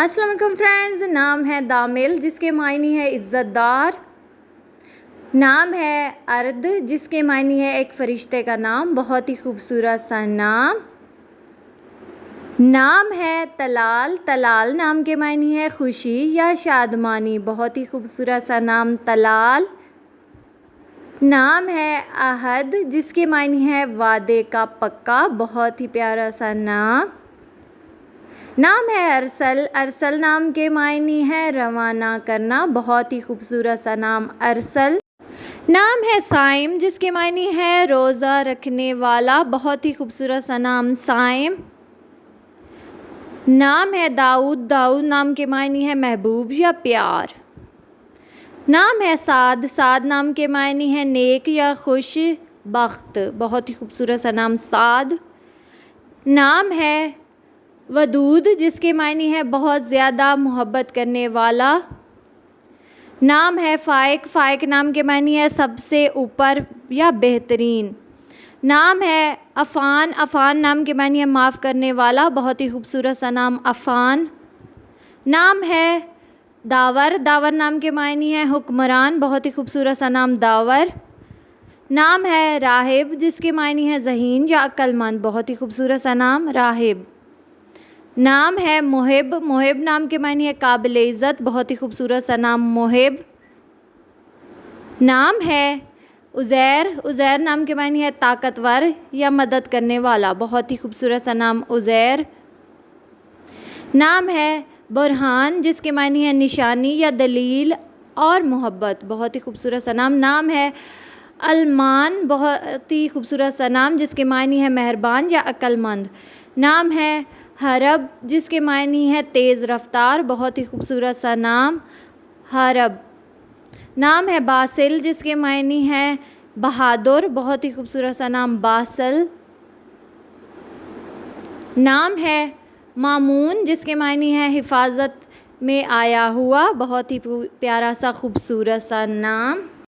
السلام علیکم فرینڈز، نام ہے دامل جس کے معنی ہے عزت دار۔ نام ہے ارد جس کے معنی ہے ایک فرشتے کا نام، بہت ہی خوبصورت سا نام۔ نام ہے طلال، طلال نام کے معنی ہے خوشی یا شادمانی، بہت ہی خوبصورت سا نام طلال۔ نام ہے عہد جس کے معنی ہے وعدے کا پکا، بہت ہی پیارا سا نام۔ نام ہے ارسل، ارسل نام کے معنی ہے روانہ کرنا، بہت ہی خوبصورت سا نام ارسل۔ نام ہے صائم جس کے معنی ہے روزہ رکھنے والا، بہت ہی خوبصورت سا نام صائم۔ نام ہے داؤد، داؤد نام کے معنی ہے محبوب یا پیار۔ نام ہے سعد، سعد نام کے معنی ہے نیک یا خوش بخت، بہت ہی خوبصورت سا نام سعد۔ نام ہے ودود جس کے معنی ہے بہت زیادہ محبت کرنے والا۔ نام ہے فائق، فائق نام کے معنی ہے سب سے اوپر یا بہترین۔ نام ہے عفان، عفان نام کے معنی ہے معاف کرنے والا، بہت ہی خوبصورت سا نام عفان۔ نام ہے داور، داور نام کے معنی ہے حکمران، بہت ہی خوبصورت سا نام داور۔ نام ہے راہب جس کے معنی ہے ذہین یا عقل مند، بہت ہی خوبصورت سا نام راہب۔ نام ہے محب، محب نام کے معنی ہے قابل عزت، بہت ہی خوبصورت سا نام محب۔ نام ہے عزیر، عزیر نام کے معنی ہے طاقتور یا مدد کرنے والا، بہت ہی خوبصورت سا نام عزیر۔ نام ہے برہان جس کے معنی ہے نشانی یا دلیل اور محبت، بہت ہی خوبصورت سا نام۔ نام ہے المان، بہت ہی خوبصورت سا نام جس کے معنی ہے مہربان یا عقل مند۔ نام ہے حرب جس کے معنی ہے تیز رفتار، بہت ہی خوبصورت سا نام حرب۔ نام ہے باسل جس کے معنی ہے بہادر، بہت ہی خوبصورت سا نام باسل۔ نام ہے مامون جس کے معنی ہے حفاظت میں آیا ہوا، بہت ہی پیارا سا خوبصورت سا نام۔